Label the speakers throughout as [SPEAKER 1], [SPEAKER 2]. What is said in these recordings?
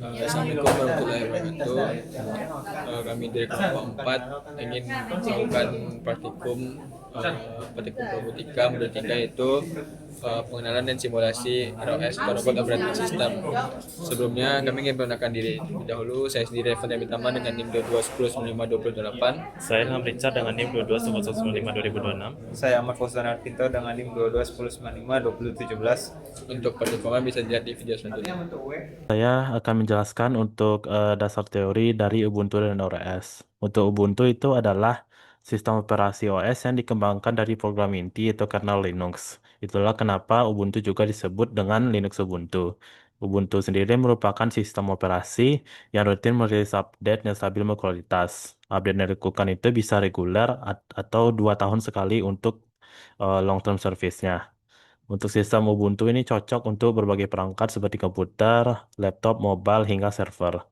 [SPEAKER 1] Assalamualaikum warahmatullahi wabarakatuh. Kami dari kelompok 4 ingin melakukan praktikum robotika modul 3 yaitu pengenalan dan simulasi ROS atau robot operating system. Sebelumnya kami ingin memperkenalkan diri terlebih dahulu. Saya sendiri Evan Yamitama dengan NIM 22109528.
[SPEAKER 2] Saya Ilham Richard dengan NIM 221195-2026.
[SPEAKER 3] Saya Ahmad Fauzan Alvinto dengan NIM 221095-2017.
[SPEAKER 1] Untuk pertemuan bisa dilihat di video selanjutnya.
[SPEAKER 2] Saya akan menjelaskan untuk dasar teori dari Ubuntu dan OS. Untuk Ubuntu itu adalah sistem operasi OS yang dikembangkan dari program inti atau kernel Linux. Itulah kenapa Ubuntu juga disebut dengan Linux Ubuntu. Ubuntu sendiri merupakan sistem operasi yang rutin merilis update yang stabil berkualitas. Update yang dilakukan itu bisa reguler atau 2 tahun sekali untuk long term service-nya. Untuk sistem Ubuntu ini cocok untuk berbagai perangkat seperti komputer, laptop, mobile, hingga server.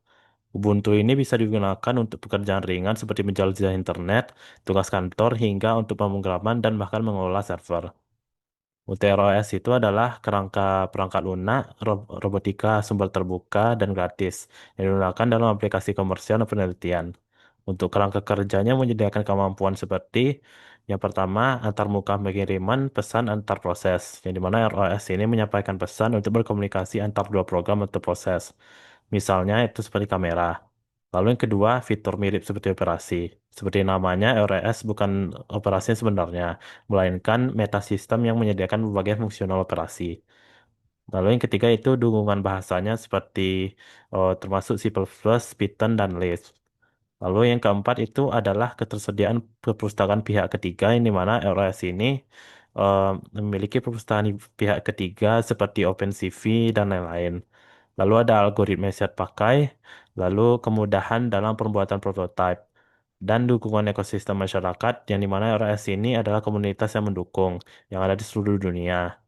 [SPEAKER 2] Ubuntu ini bisa digunakan untuk pekerjaan ringan seperti menjelajah internet, tugas kantor, hingga untuk pemrograman dan bahkan mengelola server. UTROS itu adalah kerangka perangkat lunak robotika sumber terbuka dan gratis yang digunakan dalam aplikasi komersial dan penelitian. Untuk kerangka kerjanya menyediakan kemampuan seperti yang pertama, antarmuka pengiriman pesan antar proses, yang dimana ROS ini menyampaikan pesan untuk berkomunikasi antar dua program atau proses. Misalnya itu seperti kamera. Lalu yang kedua, fitur mirip seperti operasi. Seperti namanya, ROS bukan operasi yang sebenarnya, melainkan metasistem yang menyediakan berbagai fungsional operasi. Lalu yang ketiga itu dukungan bahasanya seperti termasuk C++, Python, dan Lisp. Lalu yang keempat itu adalah ketersediaan perpustakaan pihak ketiga yang dimana LOS ini eh, memiliki perpustakaan pihak ketiga seperti OpenCV dan lain-lain. Lalu ada algoritma yang siap pakai, lalu kemudahan dalam pembuatan prototipe, dan dukungan ekosistem masyarakat yang dimana LOS ini adalah komunitas yang mendukung yang ada di seluruh dunia.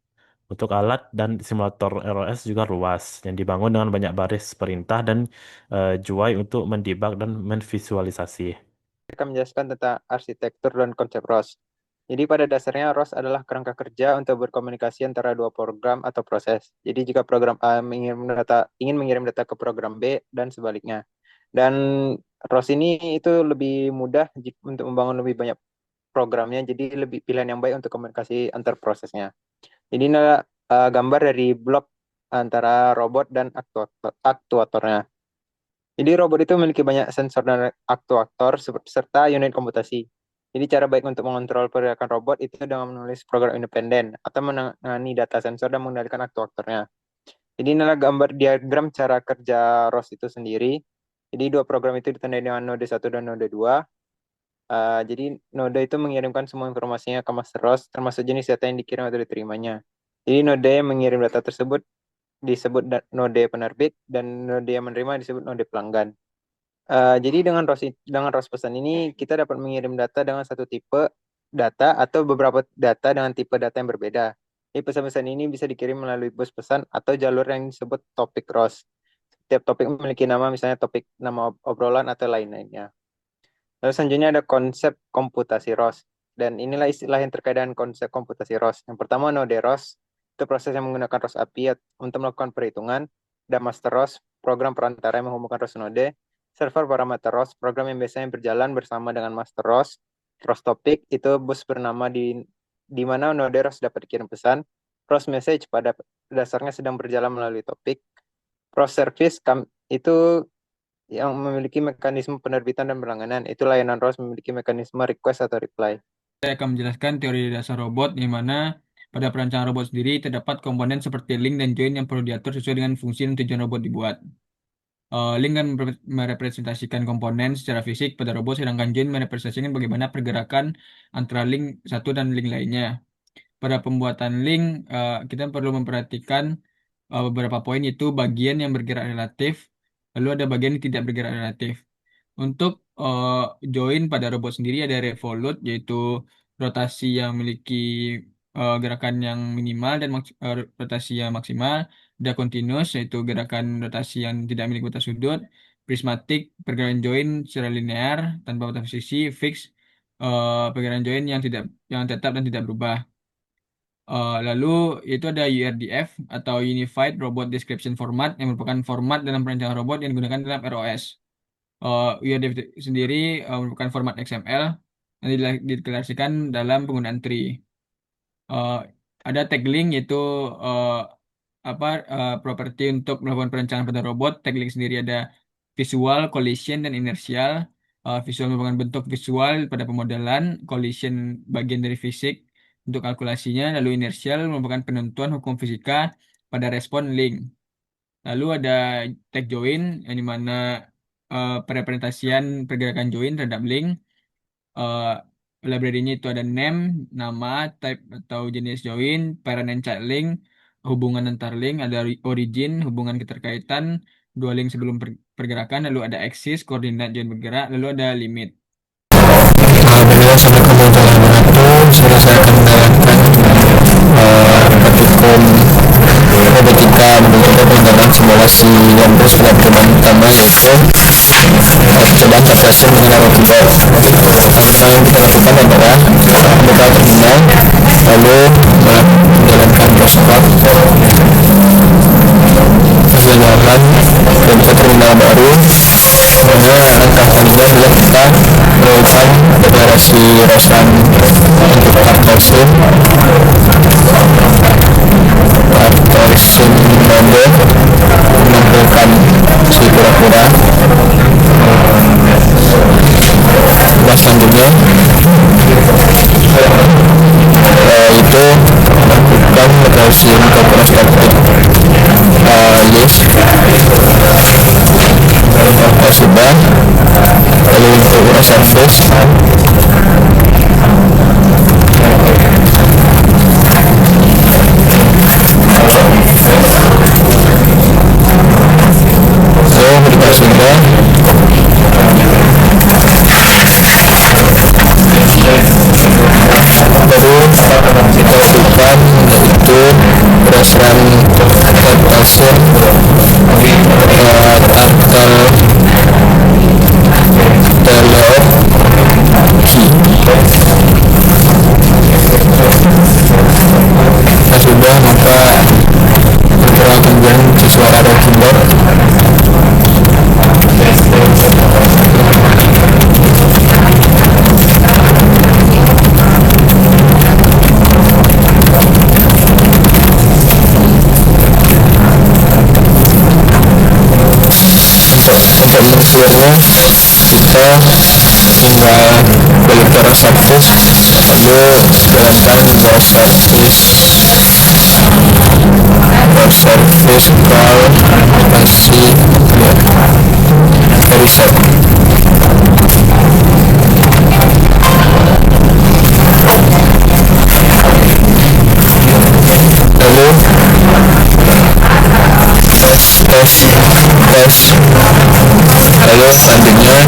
[SPEAKER 2] Untuk alat dan simulator LOS juga luas, yang dibangun dengan banyak baris perintah dan GUI untuk mendebug dan menvisualisasi.
[SPEAKER 3] Mereka menjelaskan tentang arsitektur dan konsep ROS. Jadi pada dasarnya ROS adalah kerangka kerja untuk berkomunikasi antara dua program atau proses. Jadi jika program A ingin mengirim data ke program B dan sebaliknya. Dan ROS ini itu lebih mudah untuk membangun lebih banyak programnya, jadi lebih pilihan yang baik untuk komunikasi antar prosesnya. Jadi ini adalah gambar dari blok antara robot dan aktuatornya. Jadi robot itu memiliki banyak sensor dan aktuator serta unit komputasi. Jadi cara baik untuk mengontrol pergerakan robot itu dengan menulis program independen atau menangani data sensor dan mengendalikan aktuatornya. Jadi inilah gambar diagram cara kerja ROS itu sendiri. Jadi dua program itu ditandai dengan node 1 dan node 2. Jadi node itu mengirimkan semua informasinya ke master ROS termasuk jenis data yang dikirim atau diterimanya. Jadi node yang mengirim data tersebut disebut node penerbit dan node yang menerima disebut node pelanggan. Jadi dengan ROS pesan ini kita dapat mengirim data dengan satu tipe data atau beberapa data dengan tipe data yang berbeda. Jadi pesan-pesan ini bisa dikirim melalui bus pesan atau jalur yang disebut topik ROS. Setiap topik memiliki nama, misalnya topik nama obrolan atau lain-lainnya. Lalu selanjutnya ada konsep komputasi ROS. Dan inilah istilah yang terkait dengan konsep komputasi ROS. Yang pertama node ROS, itu proses yang menggunakan ROS API untuk melakukan perhitungan. Dan master ROS, program perantara yang menghubungkan ROS node. Server parameter ROS, program yang biasanya berjalan bersama dengan master ROS. ROS topic, itu bus bernama di mana node ROS dapat dikirim pesan. ROS message pada dasarnya sedang berjalan melalui topik. ROS service, itu yang memiliki mekanisme penerbitan dan berlangganan. Itu layanan ROS memiliki mekanisme request atau reply.
[SPEAKER 1] Saya akan menjelaskan teori dasar robot, di mana pada perancangan robot sendiri terdapat komponen seperti link dan join yang perlu diatur sesuai dengan fungsi dan tujuan robot dibuat. Link kan merepresentasikan komponen secara fisik pada robot, sedangkan join merepresentasikan bagaimana pergerakan antara link satu dan link lainnya. Pada pembuatan link, kita perlu memperhatikan beberapa poin, yaitu bagian yang bergerak relatif, lalu ada bagian yang tidak bergerak relatif. Untuk join pada robot sendiri ada revolute, yaitu rotasi yang memiliki gerakan yang minimal dan rotasi yang maksimal. Ada continuous, yaitu gerakan rotasi yang tidak memiliki batas sudut. Prismatic, pergerakan join secara linear tanpa batas posisi. Fix, pergerakan join yang tetap dan tidak berubah. Lalu itu ada URDF atau Unified Robot Description Format yang merupakan format dalam perencanaan robot yang digunakan dalam ROS. URDF sendiri merupakan format XML yang dideklarasikan dalam penggunaan tree. Eh, ada tag link yaitu eh, properti untuk melakukan perencanaan pada robot. Tag link sendiri ada visual, collision, dan inersial. Visual merupakan bentuk visual pada pemodelan, collision bagian dari fisik untuk kalkulasinya, lalu inersial merupakan penentuan hukum fisika pada respon link. Lalu ada tag join yang dimana perepresentasian pergerakan join terhadap link. eh Library-nya itu ada name, nama, type atau jenis join, parent and child link, hubungan antar link, ada origin, hubungan keterkaitan, dua link sebelum pergerakan, lalu ada axis, koordinat join bergerak, lalu ada limit.
[SPEAKER 4] Apabila sampai kemudian itu sudah saya akan menjalankan praktikum robotika bentuk pengembangan simulasi yang terus pada percobaan pertama yaitu percobaan operasi menggunakan keyboard. Yang kita lakukan adalah membuka terminal lalu menjalankan proses perjalanan ke terminal baru. Kemudian langkah selanjutnya adalah kita melakukan deklarasi ROS-RAN untuk kartu SIM mode menampilkan si kura-kura. Selanjutnya itu melakukan deklarasi untuk prospektif list sudah. Lalu untuk urusan face berikut sudah. Baru kita lakukan yaitu urusan adaptasi tanggal layout key. Sudah maka kita akan ganti suara dari keyboard. Untuk mensirnya kita tinggal klik ke service lalu jalankan service call masih reset. Lalu tes lalu selanjutnya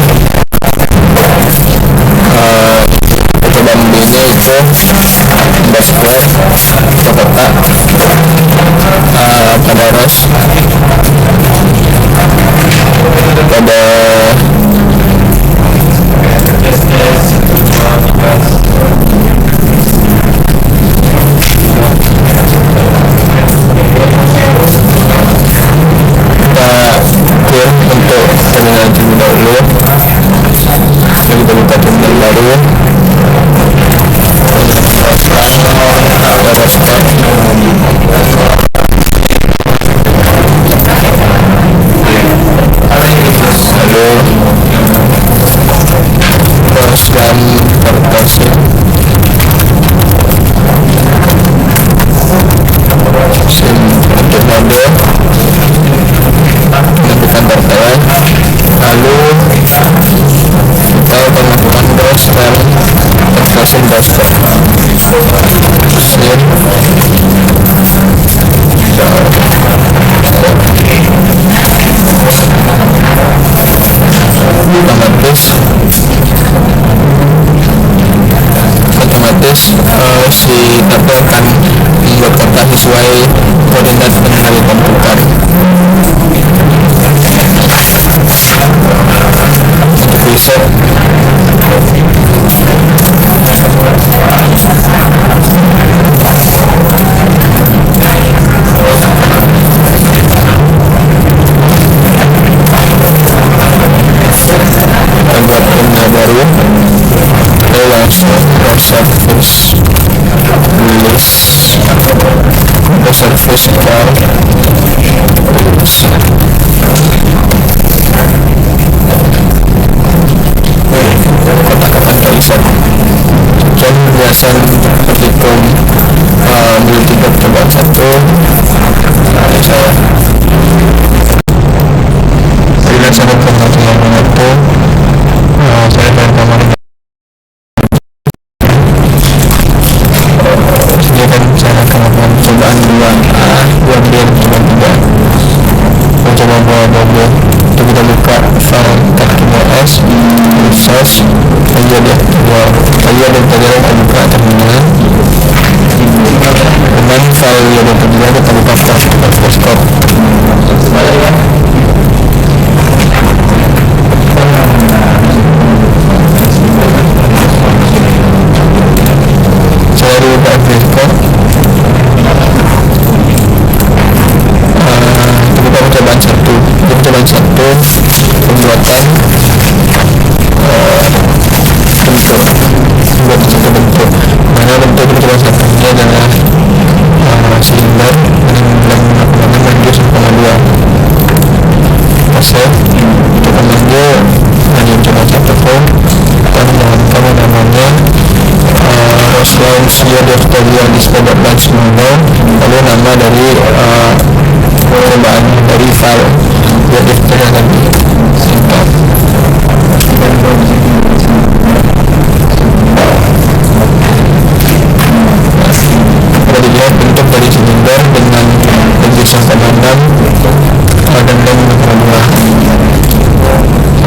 [SPEAKER 4] percobaan B-nya itu membuat square atau kotak pada ROS pada untuk terminal dulu. Kita buka terminal baru. Lalu musikal kotak-kotak riset dan biasan petitum multi percobaan satu saya dilaksanakan pengaturan waktu saya dan kamar sediakan cara kemampuan percobaan 2A 2B dan percobaan 3 percobaan bawah itu kita buka file TechTools resource menjadi aktual saya dan pelajaran kita buka terminal kemudian file yang dan terminal kita buka scope saya dulu buka scope kita percobaan satu pembuatan bentuk mana bentuk percobaan satunya adalah silinder dengan menggunakan 1,2 persen untuk menunggu hanya coba satu form dan menambahkan namanya Roslan Siodortolia Display.Launch Model lalu nama dari percobaan dari file biar daftarnya lagi singkat kalau dilihat bentuk dari silinder dengan bentuk 1,6 dan 2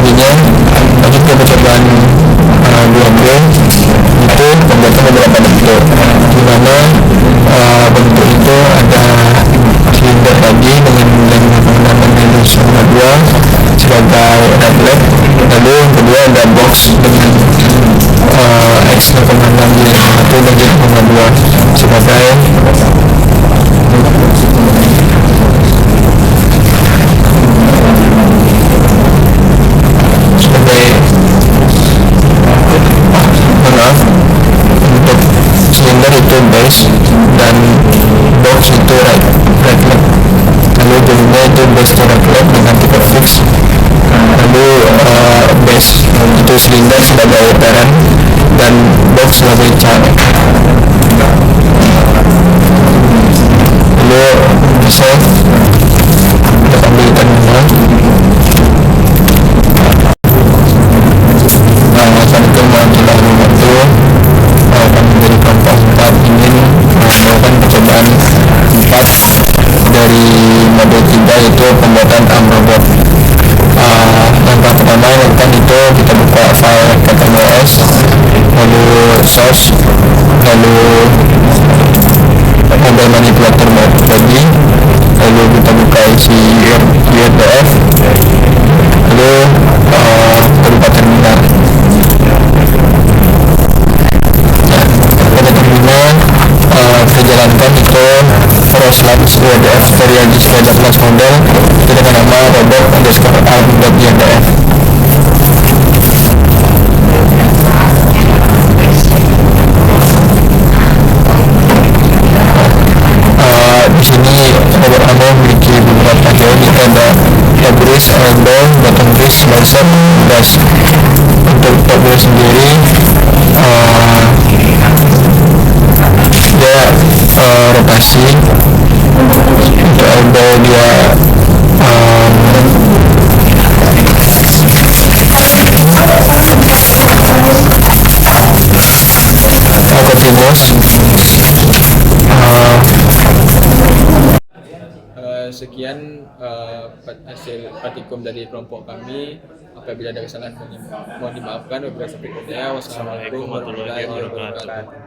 [SPEAKER 4] artinya lanjut ke percobaan 2B itu pembuatan beberapa bentuk di mana bentuk itu ada silinder tadi dengan nilai 1,2 sebagai tablet lalu yang kedua ada box dengan X 0,6 nilai 1 dan 0,2 sebagai maaf untuk silinder itu base dan box itu right leg lalu jadinya itu base to right leg dengan tipe fix lalu base itu silinder sebagai parent dan box sebagai child lalu save kita ambil terminal Assalamualaikum warahmatullahi wabarakatuh kami dari kelompok 4 ingin melakukan percobaan 4 dari modul 3 yaitu pembuatan arm robot langkah pertama yang lakukan itu kita buka file TechTools lalu source lalu mobile manipulator body lalu kita buka isi URDF lalu kita buka terminal pada terminal kita jalankan itu Roslan URDF Stereo Display.Launch Model itu dengan nama robot_arm.ydf di sini robot arm memiliki beberapa bagian itu ada top wrist, elbow, bottom wrist, bicep, dash. Untuk top wrist sendiri dia rotasi, untuk elbow dia continuous.
[SPEAKER 1] Sekian hasil praktikum dari kelompok kami. Apabila ada kesalahan mohon dimaafkan. Wabillahi taufiq wal hidayah. Wassalamualaikum warahmatullahi wabarakatuh.